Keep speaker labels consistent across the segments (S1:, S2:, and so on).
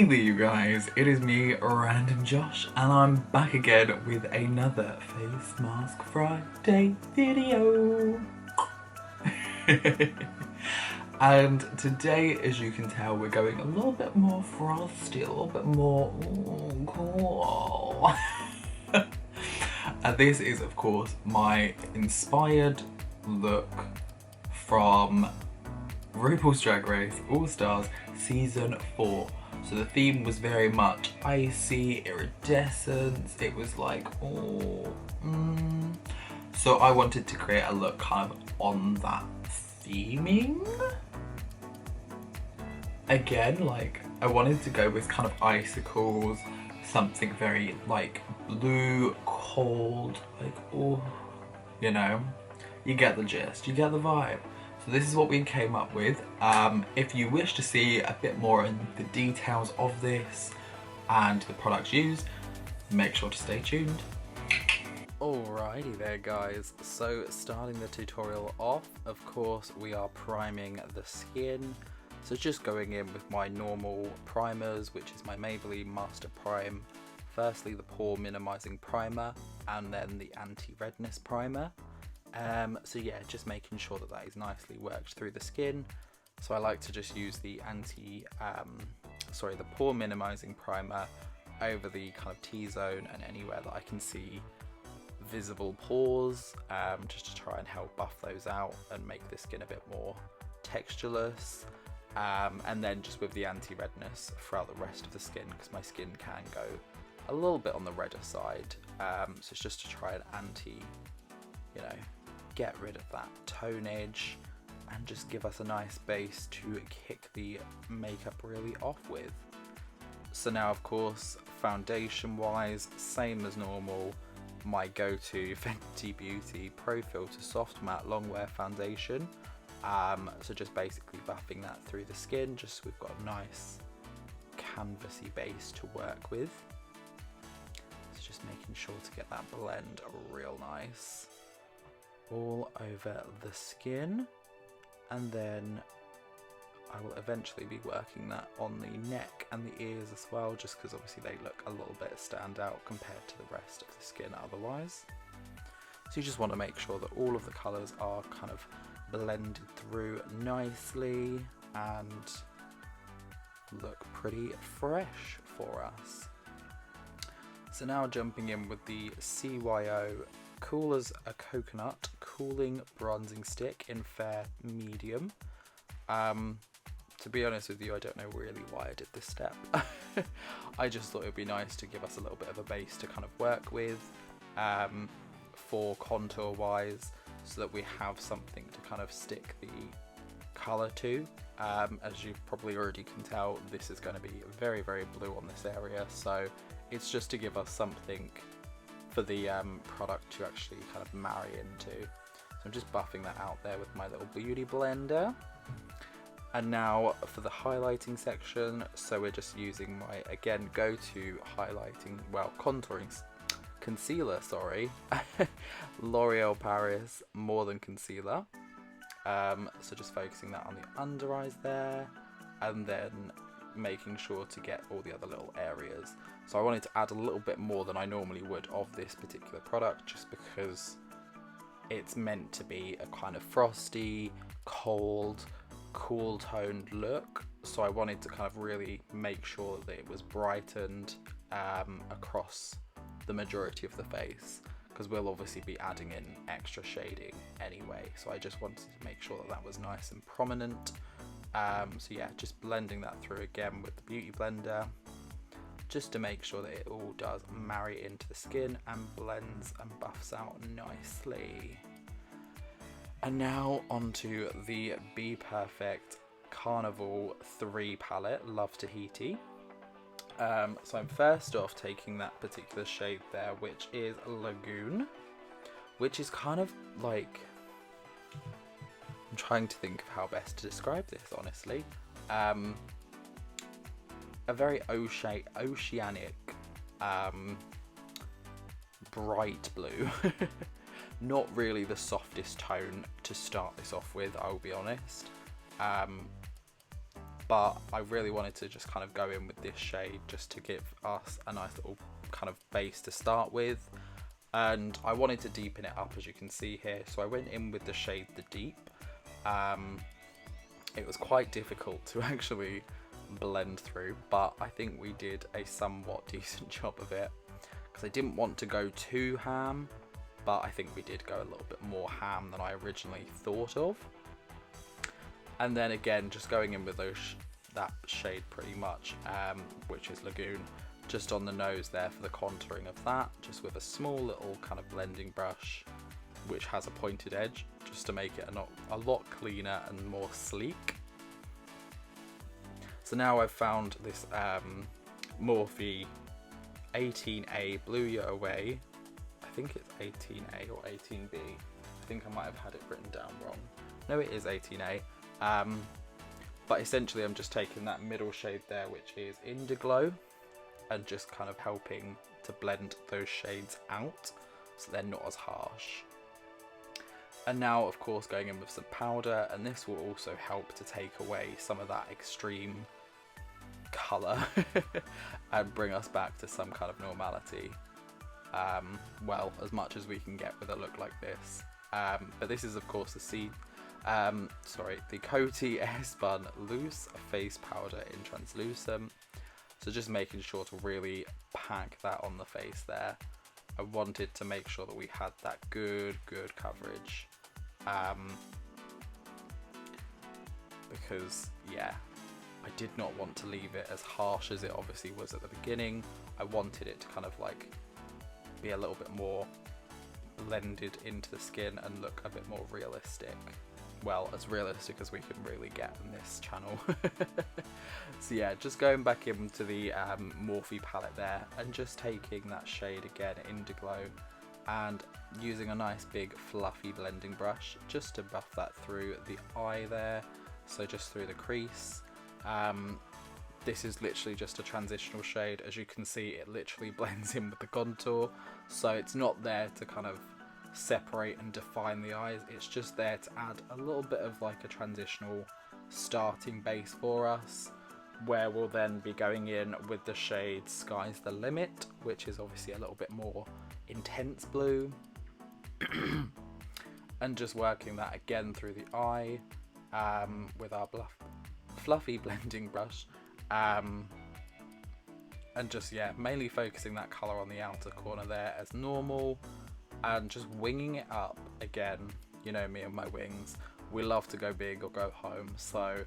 S1: Finally, you guys, it is me, RandomJosh, and I'm back again with another Face Mask Friday video. And today, as you can tell, we're going a little bit more frosty, a little bit more cool. And this is, of course, my inspired look from RuPaul's Drag Race All-Stars Season 4. So the theme was very much icy, iridescence. It was like, So I wanted to create a look kind of on that theming. Again, like, I wanted to go with kind of icicles, something very like blue, cold, like, you know, you get the gist, you get the vibe. So this is what we came up with. If you wish to see a bit more in the details of this and the products used, make sure to stay tuned.
S2: Alrighty there guys, so starting the tutorial off, of course we are priming the skin. So just going in with my normal primers, which is my Maybelline Master Prime. Firstly the pore minimizing primer and then the anti-redness primer. So yeah, just making sure that that is nicely worked through the skin. So I like to just use the the pore minimizing primer over the kind of T-zone and anywhere that I can see visible pores, just to try and help buff those out and make the skin a bit more textureless. And then just with the anti-redness throughout the rest of the skin, because my skin can go a little bit on the redder side. So it's just to try and get rid of that tonage and just give us a nice base to kick the makeup really off with. So now of course, foundation wise, same as normal, my go-to Fenty Beauty Pro Filter Soft Matte Longwear Foundation. So just basically buffing that through the skin, just so we've got a nice canvassy base to work with. So just making sure to get that blend real nice all over the skin, and then I will eventually be working that on the neck and the ears as well, just because obviously they look a little bit stand out compared to the rest of the skin otherwise. So you just want to make sure that all of the colours are kind of blended through nicely and look pretty fresh for us. So now jumping in with the CYO Cool as a Coconut Cooling Bronzing Stick in Fair Medium. To be honest with you, I don't know really why I did this step. I just thought it would be nice to give us a little bit of a base to kind of work with for contour wise, so that we have something to kind of stick the colour to. As you probably already can tell, this is going to be very, very blue on this area, so it's just to give us something for the product to actually kind of marry into. So I'm just buffing that out there with my little beauty blender. And now for the highlighting section, so we're just using my, again, go-to highlighting, well, contouring concealer, sorry, L'Oreal Paris More Than Concealer. So just focusing that on the under eyes there, and then making sure to get all the other little areas. So I wanted to add a little bit more than I normally would of this particular product, just because it's meant to be a kind of frosty, cold, cool toned look. So I wanted to kind of really make sure that it was brightened across the majority of the face, because we'll obviously be adding in extra shading anyway. So I just wanted to make sure that that was nice and prominent. So yeah, just blending that through again with the beauty blender, just to make sure that it all does marry into the skin and blends and buffs out nicely. And now onto the Be Perfect Carnival 3 palette, Love Tahiti. So I'm first off taking that particular shade there, which is Lagoon, which is kind of like, I'm trying to think of how best to describe this, honestly. A very oceanic, bright blue. Not really the softest tone to start this off with, I'll be honest. but I really wanted to just kind of go in with this shade just to give us a nice little kind of base to start with. And I wanted to deepen it up, as you can see here, so I went in with the shade The Deep. It was quite difficult to actually blend through, but I think we did a somewhat decent job of it, because I didn't want to go too ham, but I think we did go a little bit more ham than I originally thought of. And then again, just going in with that shade pretty much, which is Lagoon, just on the nose there for the contouring of that, just with a small little kind of blending brush which has a pointed edge, just to make it a lot cleaner and more sleek. So now I've found this Morphe 18A Blew You Away. I think it's 18A or 18B. I think I might have had it written down wrong. No, it is 18A. But essentially I'm just taking that middle shade there, which is Indiglow, and just kind of helping to blend those shades out so they're not as harsh. And now, of course, going in with some powder, and this will also help to take away some of that extreme colour and bring us back to some kind of normality. Well, as much as we can get with a look like this. But this is, of course, the Coty Airspun Loose Face Powder in Translucent. So just making sure to really pack that on the face there. I wanted to make sure that we had that good coverage. Because, yeah, I did not want to leave it as harsh as it obviously was at the beginning. I wanted it to kind of like be a little bit more blended into the skin and look a bit more realistic. Well, as realistic as we can really get in this channel. So yeah, just going back into the Morphe palette there and just taking that shade again, Indiglow, and using a nice big fluffy blending brush just to buff that through the eye there, so just through the crease. This is literally just a transitional shade. As you can see, it literally blends in with the contour, so it's not there to kind of separate and define the eyes, it's just there to add a little bit of like a transitional starting base for us, where we'll then be going in with the shade Sky's the Limit, which is obviously a little bit more intense blue, and just working that again through the eye with our fluffy blending brush, and just, yeah, mainly focusing that colour on the outer corner there as normal, and just winging it up again. You know me and my wings, we love to go big or go home, so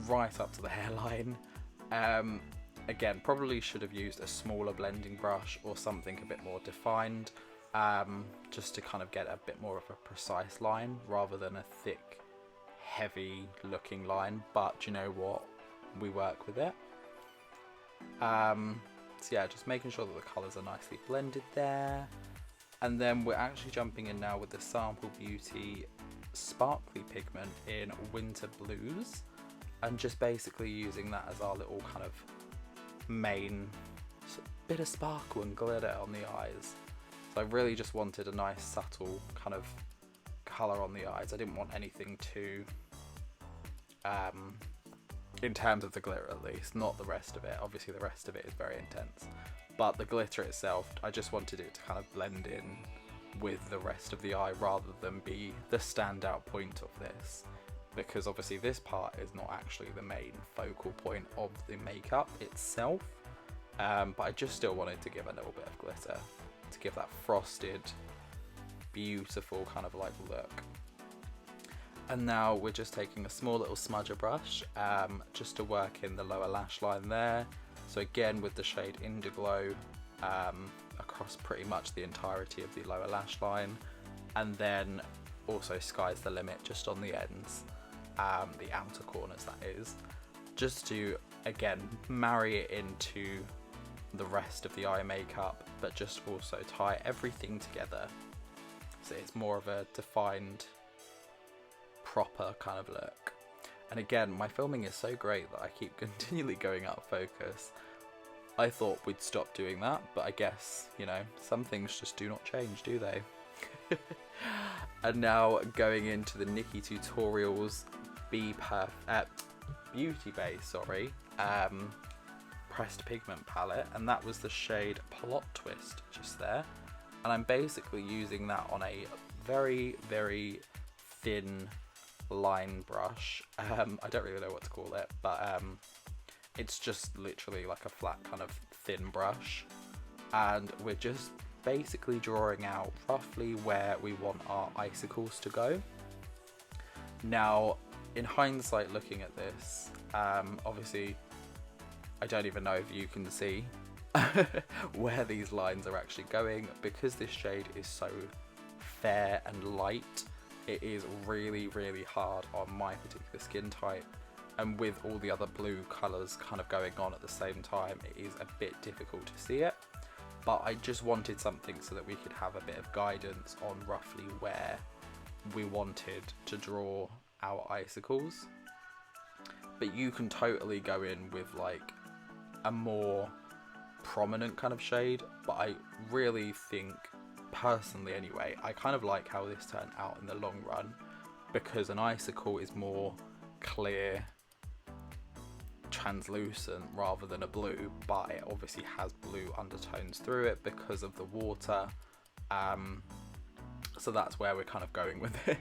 S2: right up to the hairline. Again, probably should have used a smaller blending brush or something a bit more defined, just to kind of get a bit more of a precise line rather than a thick, heavy looking line, but you know what, we work with it. So yeah, just making sure that the colours are nicely blended there. And then we're actually jumping in now with the Sample Beauty Sparkly Pigment in Winter Blues, and just basically using that as our little kind of main bit of sparkle and glitter on the eyes. So I really just wanted a nice subtle kind of colour on the eyes. I didn't want anything too, in terms of the glitter at least, not the rest of it. Obviously the rest of it is very intense, but the glitter itself, I just wanted it to kind of blend in with the rest of the eye rather than be the standout point of this, because obviously this part is not actually the main focal point of the makeup itself, but I just still wanted to give a little bit of glitter to give that frosted, beautiful kind of like look. And now we're just taking a small little smudger brush just to work in the lower lash line there. So again with the shade Indiglow across pretty much the entirety of the lower lash line, and then also Sky's the Limit just on the ends, the outer corners that is, just to again marry it into the rest of the eye makeup, but just also tie everything together so it's more of a defined, proper kind of look. And again, my filming is so great that I keep continually going out of focus. I thought we'd stop doing that, but I guess, you know, some things just do not change, do they? And now going into the Nikkie Tutorials Be Beauty Bay, sorry, pressed pigment palette, and that was the shade Plot Twist just there. And I'm basically using that on a very, very thin line brush. I don't really know what to call it, but it's just literally like a flat kind of thin brush. And we're just basically drawing out roughly where we want our icicles to go. Now, in hindsight, looking at this, obviously, I don't even know if you can see where these lines are actually going, because this shade is so fair and light. It is really, really hard on my particular skin type, and with all the other blue colours kind of going on at the same time, it is a bit difficult to see it. But I just wanted something so that we could have a bit of guidance on roughly where we wanted to draw our icicles. But you can totally go in with like a more prominent kind of shade, but I really think, personally anyway, I kind of like how this turned out in the long run, because an icicle is more clear, translucent rather than a blue, but it obviously has blue undertones through it because of the water. So that's where we're kind of going with this.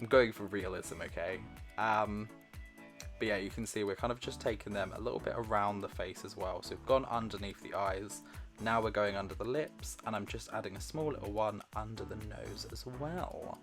S2: I'm going for realism, okay? But yeah, you can see we're kind of just taking them a little bit around the face as well. So we've gone underneath the eyes, now we're going under the lips, and I'm just adding a small little one under the nose as well.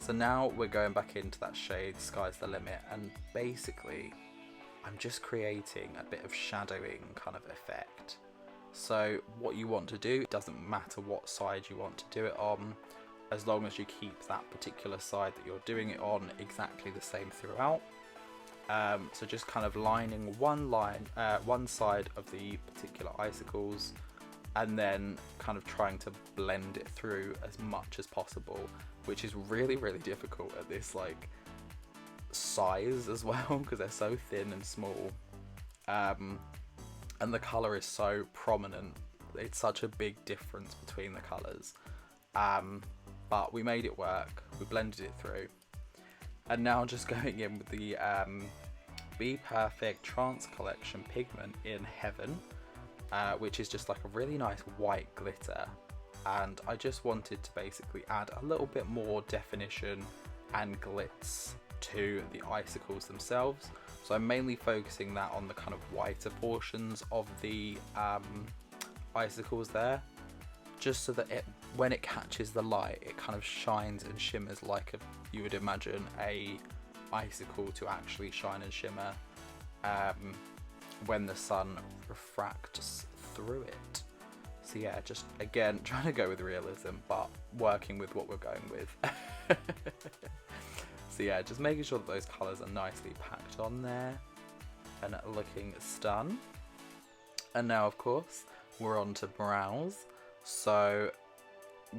S2: So now we're going back into that shade, Sky's the Limit, and basically I'm just creating a bit of shadowing kind of effect. So what you want to do, it doesn't matter what side you want to do it on, as long as you keep that particular side that you're doing it on exactly the same throughout. So just kind of lining one side of the particular icicles, and then kind of trying to blend it through as much as possible, which is really, really difficult at this like size as well, because they're so thin and small, and the color is so prominent. It's such a big difference between the colors, but we made it work. We blended it through, and now just going in with the Be Perfect Trance Collection pigment in Heaven, which is just like a really nice white glitter, and I just wanted to basically add a little bit more definition and glitz to the icicles themselves. So I'm mainly focusing that on the kind of whiter portions of the icicles there, just so that when it catches the light, it kind of shines and shimmers like you would imagine a icicle to actually shine and shimmer when the sun refracts through it. So yeah, just again trying to go with realism, but working with what we're going with. So yeah, just making sure that those colours are nicely packed on there and looking stun. And now of course we're on to brows, so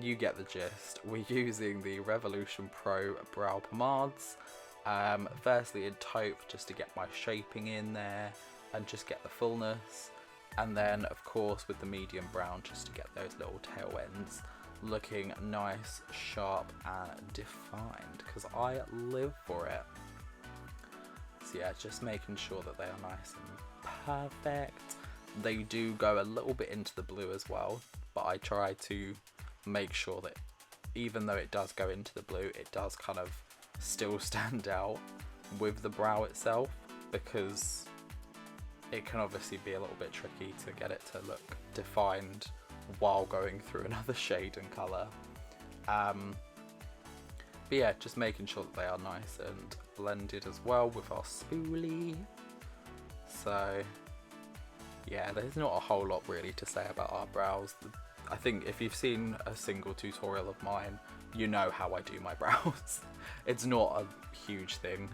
S2: you get the gist. We're using the Revolution Pro brow pomades, firstly in taupe just to get my shaping in there and just get the fullness, and then of course with the medium brown just to get those little tail ends looking nice, sharp and defined, because I live for it. So yeah, just making sure that they are nice and perfect. They do go a little bit into the blue as well, but I try to make sure that even though it does go into the blue, it does kind of still stand out with the brow itself, because it can obviously be a little bit tricky to get it to look defined while going through another shade and colour. But yeah, just making sure that they are nice and blended as well with our spoolie. So yeah, there's not a whole lot really to say about our brows. I think if you've seen a single tutorial of mine, you know how I do my brows. It's not a huge thing.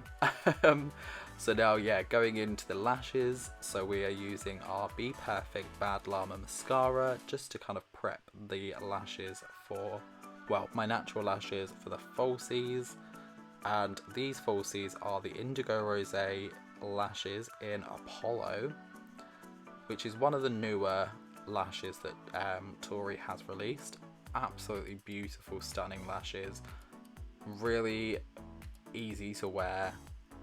S2: So now, yeah, going into the lashes. So we are using our Be Perfect Bad Llama mascara just to kind of prep the lashes for, well, my natural lashes for the falsies. And these falsies are the Indigo Rose lashes in Apollo, which is one of the newer lashes that Tori has released. Absolutely beautiful, stunning lashes, really easy to wear,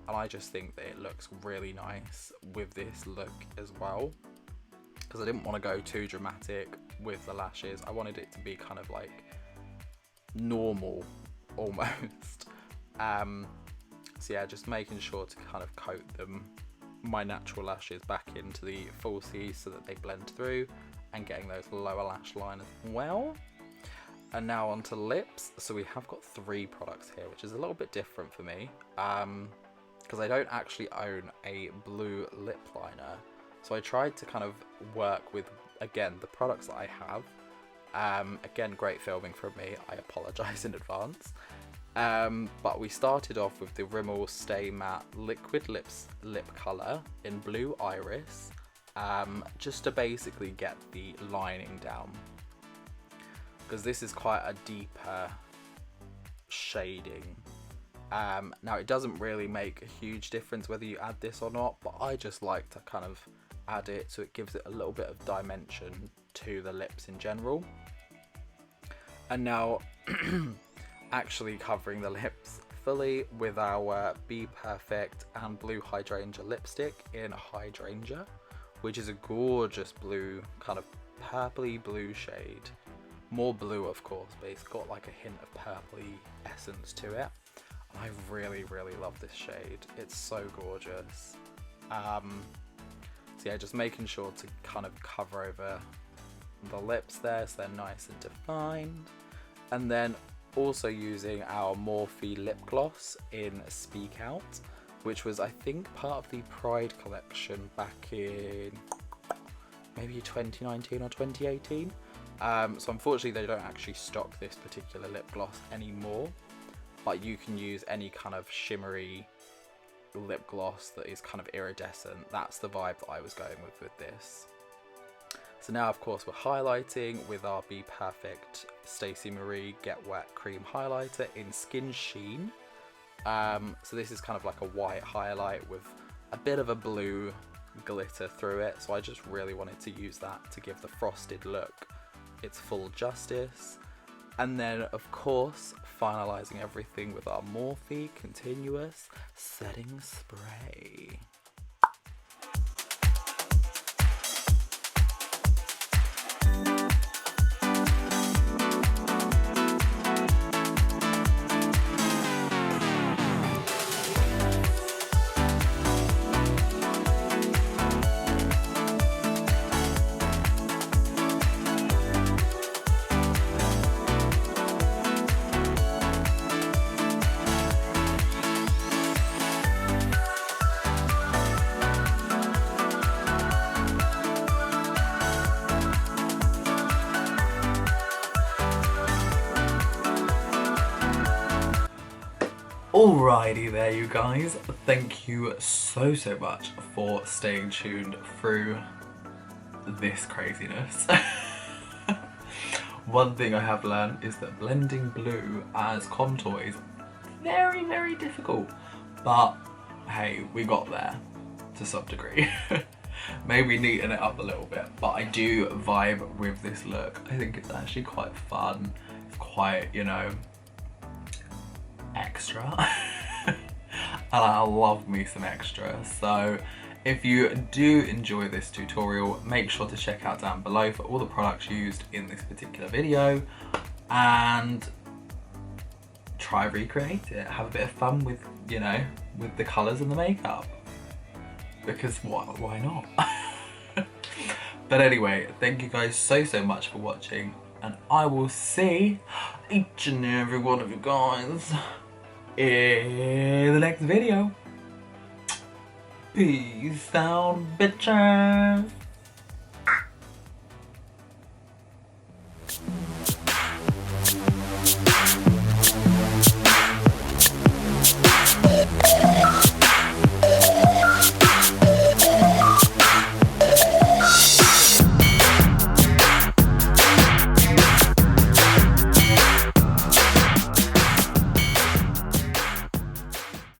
S2: and I just think that it looks really nice with this look as well, because I didn't want to go too dramatic with the lashes. I wanted it to be kind of like normal almost. So yeah, just making sure to kind of coat my natural lashes back into the falsies so that they blend through, and getting those lower lash line as well. And now onto lips. So we have got 3 products here, which is a little bit different for me, because I don't actually own a blue lip liner. So I tried to kind of work with, again, the products that I have. Again, great filming from me, I apologise in advance. But we started off with the Rimmel Stay Matte Liquid Lip Colour in Blue Iris, just to basically get the lining down, because this is quite a deeper shading. Now it doesn't really make a huge difference whether you add this or not, but I just like to kind of add it so it gives it a little bit of dimension to the lips in general. And now actually covering the lips fully with our Be Perfect and Blue Hydrangea lipstick in Hydrangea, which is a gorgeous blue, kind of purpley blue shade. More blue of course, but it's got like a hint of purpley essence to it. And I really, really love this shade. It's so gorgeous. So yeah, just making sure to kind of cover over the lips there so they're nice and defined. And then also using our Morphe lip gloss in Speak Out, which was I think part of the Pride collection back in maybe 2019 or 2018. So unfortunately they don't actually stock this particular lip gloss anymore, but you can use any kind of shimmery lip gloss that is kind of iridescent. That's the vibe that I was going with this. So now of course we're highlighting with our Be Perfect Stacey Marie Get Wet Cream Highlighter in Skin Sheen. So this is kind of like a white highlight with a bit of a blue glitter through it. So I just really wanted to use that to give the frosted look its full justice. And then of course finalising everything with our Morphe Continuous Setting Spray.
S1: Alrighty there you guys, thank you so much for staying tuned through this craziness. One thing I have learned is that blending blue as contour is very, very difficult, but hey, we got there to some degree. Maybe neaten it up a little bit, but I do vibe with this look. I think it's actually quite fun. It's quite, you know, extra. And I love me some extra. So if you do enjoy this tutorial, make sure to check out down below for all the products used in this particular video and try recreate it. Have a bit of fun with, you know, with the colours and the makeup, because why not? But anyway, thank you guys so much for watching, and I will see each and every one of you guys in the next video. Peace out, bitches.